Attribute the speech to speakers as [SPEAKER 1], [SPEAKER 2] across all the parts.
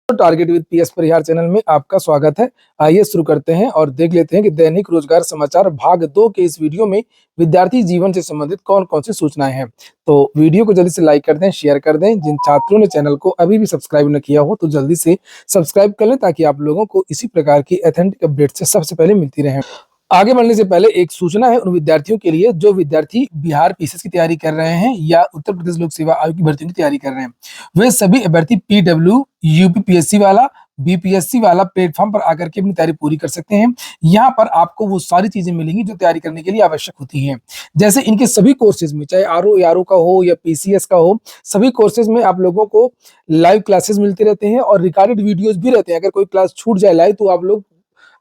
[SPEAKER 1] Target with PS Parihar channel में आपका स्वागत है। आइए शुरू करते हैं और देख लेते हैं कि दैनिक रोजगार समाचार भाग 2 के इस वीडियो में विद्यार्थी जीवन से संबंधित कौन-कौन सी सूचनाएं हैं। तो वीडियो को जल्दी से लाइक कर दें, शेयर कर दें। जिन छात्रों ने चैनल को अभी भी सब्सक्राइब न किया हो तो जल्दी से सब्सक्राइब कर लें ताकि आप लोगों को इसी प्रकार की ऑथेंटिक अपडेट से सबसे पहले मिलती रहे। आगे बढ़ने से पहले एक सूचना है उन विद्यार्थियों के लिए जो विद्यार्थी बिहार पीसीएस की तैयारी कर रहे हैं या उत्तर प्रदेश लोक सेवा आयोग की भर्तियों की तैयारी कर रहे हैं। वे सभी अभ्यर्थी पीडब्ल्यू, यूपीपीएससी वाला, बीपीएससी वाला प्लेटफॉर्म पर आकर के अपनी तैयारी पूरी कर सकते हैं। यहाँ पर आपको वो सारी चीजें मिलेंगी जो तैयारी करने के लिए आवश्यक होती हैं। जैसे इनके सभी कोर्सेज में, चाहे आरओ एआरओ का हो या पीसीएस का हो, सभी कोर्सेज में आप लोगों को लाइव क्लासेस मिलते रहते हैं और रिकॉर्डेड वीडियोस भी रहते हैं। अगर कोई क्लास छूट जाए लाइव तो आप लोग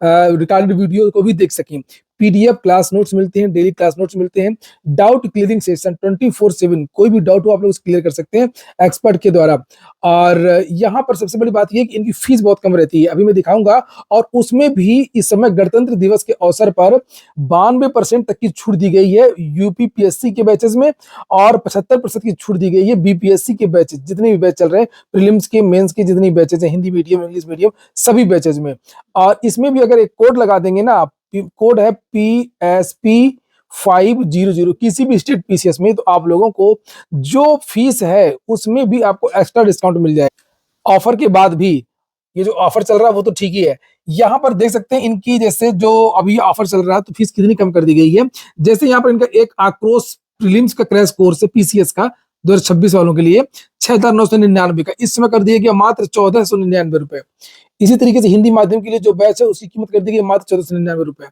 [SPEAKER 1] रिकॉर्डेड वीडियो को भी देख सकें। पीडीएफ क्लास नोट्स मिलते हैं, डेली क्लास नोट्स मिलते हैं, डाउट क्लियरिंग सेशन 24/7, कोई भी डाउट हो आप लोग क्लियर कर सकते हैं एक्सपर्ट के द्वारा। और यहाँ पर सबसे बड़ी बात यह है कि इनकी फीस बहुत कम रहती है, अभी मैं दिखाऊंगा। और उसमें भी इस समय गणतंत्र दिवस के अवसर पर 92% तक की छूट दी गई है यूपीपीएससी के बैचेस में और 75% की छूट दी गई है बीपीएससी के बैचेस, जितने भी बैच चल रहे हैं, प्रीलिम्स के, मेंस के जितनी बैचेस हैं, हिंदी मीडियम, इंग्लिश मीडियम, सभी बैचेस में। और इसमें भी अगर एक कोड लगा देंगे ना आप, कोड है PSP500 किसी भी स्टेट पीसीएस में, तो आप लोगों को जो फीस है उसमें भी आपको एक्स्ट्रा डिस्काउंट मिल जाएगा। ऑफर के बाद भी ये जो ऑफर चल रहा है वो तो ठीक ही है। यहाँ पर देख सकते हैं इनकी, जैसे जो अभी ऑफर चल रहा है तो फीस कितनी कम कर दी गई है। जैसे यहाँ पर इनका एक आक्रोश प्रीलिम्स का क्रैश कोर्स है पीसीएस का 2026 वालों के लिए 6,999 का, इस समय कर दिया गया मात्र 1,499 रुपए। इसी तरीके से हिंदी माध्यम के लिए जो बैच है उसकी कीमत कर दी गई मात्र 1,499 रुपए।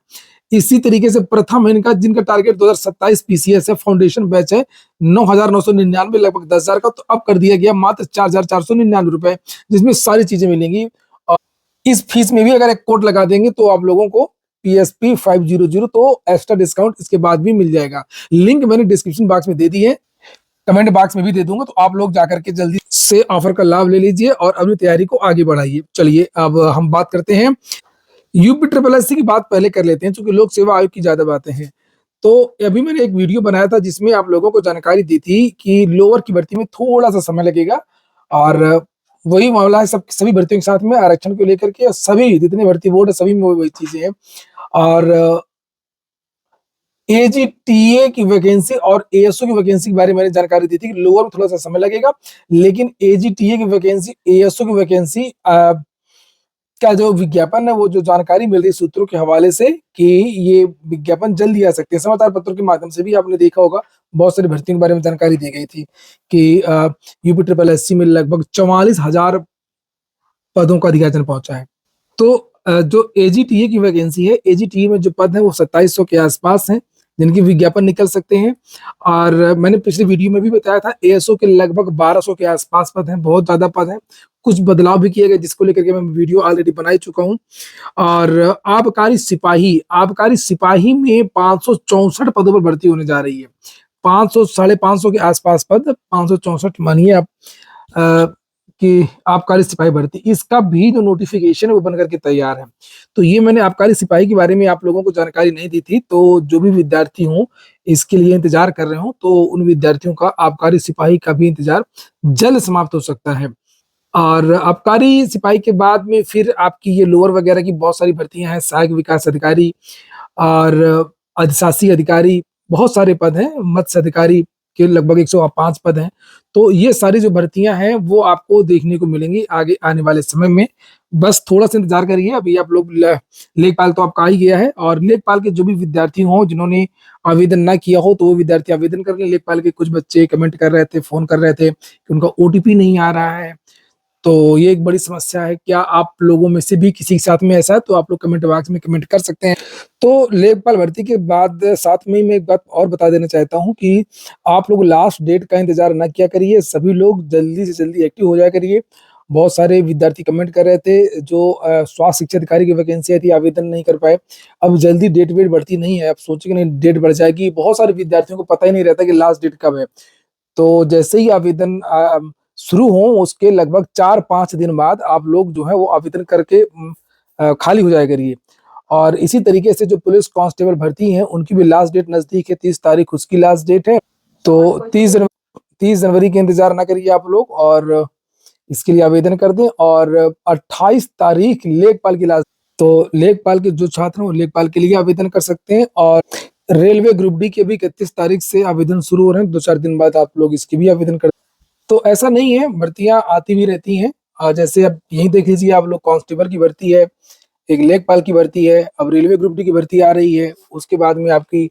[SPEAKER 1] इसी तरीके से प्रथम इनका, जिनका टारगेट 2027 पीसीएस है, फाउंडेशन बैच है 9,999, लगभग 10,000 का, तो अब कर दिया गया मात्र 4,499 रुपए, जिसमें सारी चीजें मिलेंगी। और इस फीस में भी अगर एक कोड लगा देंगे तो आप लोगों को PSP500 तो एक्स्ट्रा डिस्काउंट इसके बाद भी मिल जाएगा। लिंक मैंने डिस्क्रिप्शन बॉक्स में दे दी है, कमेंट बॉक्स में भी दे दूंगा, तो आप लोग जाकर के जल्दी से ऑफर का लाभ ले लीजिए और अपनी तैयारी को आगे बढ़ाइए। चलिए अब हम बात करते हैं यूपी ट्रिपल एससी की बात पहले कर लेते हैं, क्योंकि लोक सेवा आयोग की ज्यादा बातें हैं। तो अभी मैंने एक वीडियो बनाया था जिसमें आप लोगों को जानकारी दी थी कि लोअर की भर्ती में थोड़ा सा समय लगेगा और वही मामला है सब सभी भर्तियों के साथ में, आरक्षण को लेकर के सभी जितने भर्ती बोर्ड है सभी में वही चीजें हैं। और एजीटीए की वैकेंसी और एएसओ की वैकेंसी के बारे में मैंने जानकारी दी थी कि लोअर में थोड़ा सा समय लगेगा, लेकिन एजीटीए की वैकेंसी, एएसओ की वैकेंसी का जो विज्ञापन है, वो जो जानकारी मिल रही सूत्रों के हवाले से कि ये विज्ञापन जल्दी आ सकते हैं। समाचार पत्रों के माध्यम से भी आपने देखा होगा, बहुत सारी भर्तियों के बारे में जानकारी दी गई थी कि यूपी ट्रिपल एससी में लगभग 44,000 पदों का अधियाचन पहुंचा है। तो जो एजीटीए की वैकेंसी है, एजीटीए में जो पद है वो 2700 के आसपास हैं जिनकी विज्ञापन निकल सकते हैं। और मैंने पिछले वीडियो में भी बताया था एएसओ के लगभग 1200 के आसपास पद हैं, बहुत ज्यादा पद हैं। कुछ बदलाव भी किए गए जिसको लेकर के मैं वीडियो ऑलरेडी बना ही चुका हूं। और आबकारी सिपाही में 564 पदों पर भर्ती होने जा रही है। 500 550 के आसपास पद, 564 मानिए आप कि आबकारी सिपाही भर्ती, इसका भी जो नोटिफिकेशन है वो बनकर के तैयार है। तो ये मैंने आबकारी सिपाही के बारे में आप लोगों को जानकारी नहीं दी थी, तो जो भी विद्यार्थी हों इसके लिए इंतजार कर रहे हो तो उन विद्यार्थियों का आबकारी सिपाही का भी इंतजार जल्द समाप्त हो सकता है। और आबकारी सिपाही के बाद में फिर आपकी ये लोअर वगैरह की बहुत सारी भर्तियां हैं, सहायक विकास अधिकारी और अधिशासी अधिकारी, बहुत सारे पद हैं, मत्स्य अधिकारी के लगभग 105 पद हैं। तो ये सारी जो भर्तियां हैं वो आपको देखने को मिलेंगी आगे आने वाले समय में। बस थोड़ा सा इंतजार करिए। अभी आप लोग लेखपाल तो आपका आ ही गया है, और लेखपाल के जो भी विद्यार्थी हों जिन्होंने आवेदन ना किया हो तो वो विद्यार्थी आवेदन कर लें। लेखपाल के कुछ बच्चे कमेंट कर रहे थे, फोन कर रहे थे कि उनका ओटीपी नहीं आ रहा है, तो ये एक बड़ी समस्या है। क्या आप लोगों में से भी किसी के साथ में ऐसा है तो आप लोग कमेंट बॉक्स में कमेंट कर सकते हैं। तो लेखपाल भर्ती के बाद साथ में मैं एक बात और बता देना चाहता हूं कि आप लोग लास्ट डेट का इंतजार ना किया करिए, सभी लोग जल्दी से जल्दी एक्टिव हो जाया करिए। बहुत सारे विद्यार्थी कमेंट कर रहे थे जो स्वास्थ्य शिक्षा अधिकारी की वैकेंसी थी, आवेदन नहीं कर पाए। अब जल्दी डेट वेट बढ़ती नहीं है, अब सोचे कि नहीं डेट बढ़ जाएगी। बहुत सारे विद्यार्थियों को पता ही नहीं रहता कि लास्ट डेट कब है। तो जैसे ही आवेदन शुरू हो उसके लगभग 4-5 दिन बाद आप लोग जो है वो आवेदन करके खाली हो जाया करिए। और इसी तरीके से जो पुलिस कांस्टेबल भर्ती हैं उनकी भी लास्ट डेट नजदीक है, 30 तारीख उसकी लास्ट डेट है। तो 30 जनवरी के इंतजार ना करिए आप लोग, और इसके लिए आवेदन कर दें। और 28 तारीख लेखपाल की लास्ट, तो लेखपाल के जो छात्र हैं वो लेखपाल के लिए आवेदन कर सकते हैं। और रेलवे ग्रुप डी के भी 31 तारीख से आवेदन शुरू हो रहे हैं, 2-4 दिन बाद आप लोग इसके भी आवेदन कर। तो ऐसा नहीं है, भर्तियां आती भी रहती हैं। जैसे अब यही देख लीजिए आप लोग, कांस्टेबल की भर्ती है, एक लेखपाल की भर्ती है, अब रेलवे ग्रुप डी की भर्ती आ रही है। उसके बाद में आपकी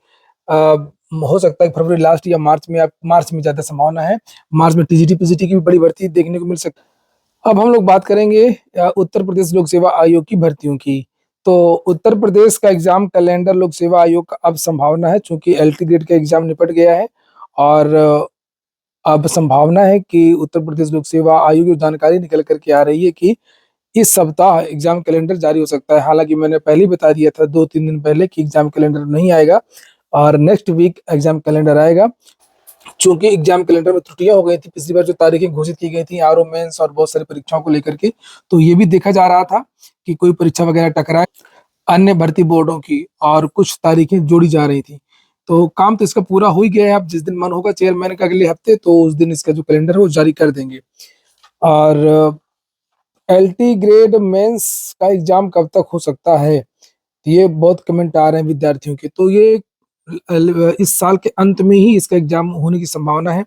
[SPEAKER 1] हो सकता है फरवरी लास्ट या मार्च में, आप मार्च में ज्यादा संभावना है, मार्च में टीजीटी पीजीटी की भी बड़ी भर्ती देखने को मिल सकती है। अब हम लोग बात करेंगे उत्तर प्रदेश लोक सेवा आयोग की भर्तियों की। तो उत्तर प्रदेश का एग्जाम कैलेंडर लोक सेवा आयोग का अब संभावना है, चूंकि एलटी ग्रेड का एग्जाम निपट गया है, और अब संभावना है कि उत्तर प्रदेश लोक सेवा आयोग की जानकारी निकल करके आ रही है कि इस सप्ताह एग्जाम कैलेंडर जारी हो सकता है। हालांकि मैंने पहले ही बता दिया था 2-3 दिन पहले कि एग्जाम कैलेंडर नहीं आएगा, और नेक्स्ट वीक एग्जाम कैलेंडर आएगा। चूंकि एग्जाम कैलेंडर में त्रुटियां हो गई थी पिछली बार, जो तारीखें घोषित की गई थी आरओ मेंस और बहुत सारी परीक्षाओं को लेकर के, तो ये भी देखा जा रहा था कि कोई परीक्षा वगैरह टकराए अन्य भर्ती बोर्डों की, और कुछ तारीखें जोड़ी जा रही थी। तो काम तो इसका पूरा हो ही गया है। अब जिस दिन मन होगा चेयरमैन का अगले हफ्ते, तो उस दिन इसका जो कैलेंडर है वो जारी कर देंगे। और एलटी ग्रेड मेंस का एग्जाम कब तक हो सकता है, ये बहुत कमेंट आ रहे हैं विद्यार्थियों के। तो ये इस साल के अंत में ही इसका एग्जाम होने की संभावना है,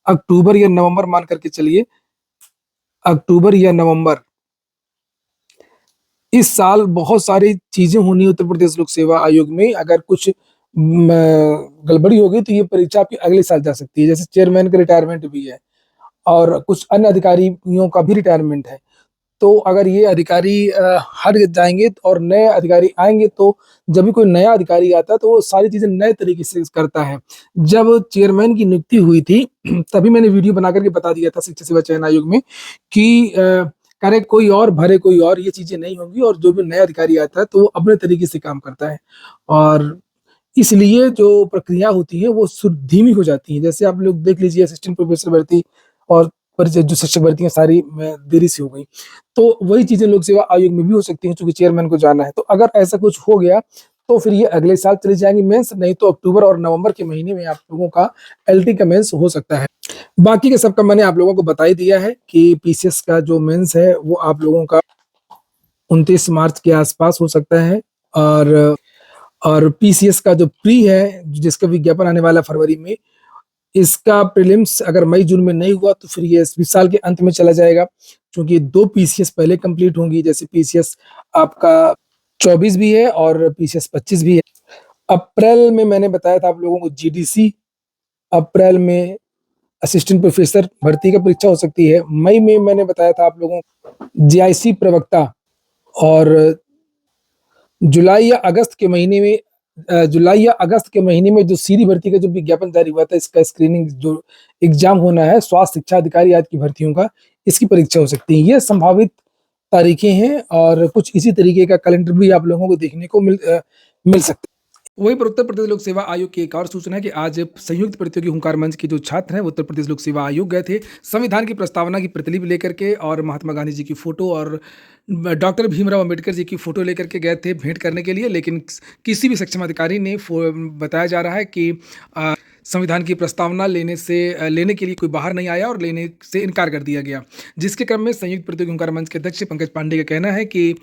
[SPEAKER 1] अक्टूबर या नवंबर मान करके चलिए, अक्टूबर या नवंबर। इस साल बहुत सारी चीजें होनी है उत्तर प्रदेश लोक सेवा आयोग में। अगर कुछ गड़बड़ी हो गई तो ये परीक्षा आपकी अगले साल जा सकती है। जैसे चेयरमैन का रिटायरमेंट भी है, और कुछ अन्य अधिकारियों का भी रिटायरमेंट है। तो अगर ये अधिकारी हट जाएंगे और नए अधिकारी आएंगे, तो जब भी कोई नया अधिकारी आता है तो वो सारी चीजें नए तरीके से करता है। जब चेयरमैन की नियुक्ति हुई थी तभी मैंने वीडियो बना करके बता दिया था शिक्षा सेवा चयन आयोग में कि करे कोई और भरे कोई और, ये चीजें नहीं होंगी, और जो भी नया अधिकारी आता है तो वो अपने तरीके से काम करता है। और इसलिए जो प्रक्रिया होती है वो धीमी हो जाती है। जैसे आप लोग देख लीजिए, असिस्टेंट प्रोफेसर भर्ती और जो शिक्षक भर्तियां सारी देरी से हो गई, तो वही चीजें लोक सेवा आयोग में भी हो सकती हैं, चूंकि चेयरमैन को जाना है। तो अगर ऐसा कुछ हो गया तो फिर ये अगले साल चली जाएंगी मेंस, नहीं तो अक्टूबर और नवंबर के महीने में आप लोगों का एलटी का मेंस हो सकता है। बाकी के सबका मैंने आप लोगों को बता ही दिया है कि पीसीएस का जो मेंस है वो आप लोगों का 29 मार्च के आसपास हो सकता है। और पीसीएस का जो प्री है, जिसका विज्ञापन आने वाला फरवरी में, इसका प्रीलिम्स अगर मई जून में नहीं हुआ तो फिर ये इस साल के अंत में चला जाएगा, क्योंकि 2 पीसीएस पहले कंप्लीट होंगी। जैसे पीसीएस आपका 24 भी है और पीसीएस 25 भी है। अप्रैल में मैंने बताया था आप लोगों को जीडीसी, अप्रैल में असिस्टेंट प्रोफेसर भर्ती का परीक्षा हो सकती है। मई में मैंने बताया था आप लोगों को जीआईसी प्रवक्ता, और जुलाई या अगस्त के महीने में जुलाई या अगस्त के महीने में जो सीधी भर्ती का जो विज्ञापन जारी हुआ था, इसका स्क्रीनिंग जो एग्जाम होना है स्वास्थ्य शिक्षा अधिकारी आदि की भर्तियों का, इसकी परीक्षा हो सकती है। ये संभावित तारीखें हैं, और कुछ इसी तरीके का कैलेंडर भी आप लोगों को देखने को मिल सकता है। वहीं पर उत्तर प्रदेश लोक सेवा आयोग की एक और सूचना है कि आज संयुक्त प्रतियोगी हुंकार मंच के जो छात्र हैं उत्तर प्रदेश लोक सेवा आयोग गए थे संविधान की प्रस्तावना की प्रतिलिपि लेकर के, और महात्मा गांधी जी की फोटो और डॉक्टर भीमराव अंबेडकर जी की फोटो लेकर के गए थे भेंट करने के लिए। लेकिन किसी भी सक्षम अधिकारी ने बताया जा रहा है कि संविधान की प्रस्तावना लेने के लिए कोई बाहर नहीं आया और लेने से इनकार कर दिया गया, जिसके क्रम में संयुक्त प्रतियोगी हुंकार मंच के अध्यक्ष पंकज पांडे का कहना है कि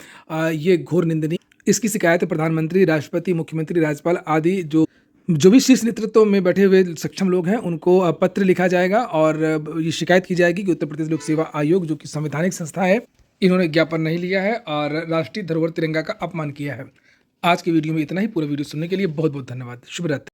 [SPEAKER 1] ये घोर निंदनीय। इसकी शिकायत प्रधानमंत्री, राष्ट्रपति, मुख्यमंत्री, राज्यपाल आदि जो भी शीर्ष नेतृत्व में बैठे हुए सक्षम लोग हैं उनको पत्र लिखा जाएगा, और ये शिकायत की जाएगी कि उत्तर प्रदेश लोक सेवा आयोग जो कि संवैधानिक संस्था है, इन्होंने ज्ञापन नहीं लिया है और राष्ट्रीय धरोहर तिरंगा का अपमान किया है। आज की वीडियो में इतना ही। पूरा वीडियो सुनने के लिए बहुत बहुत धन्यवाद। शुभ रात्रि।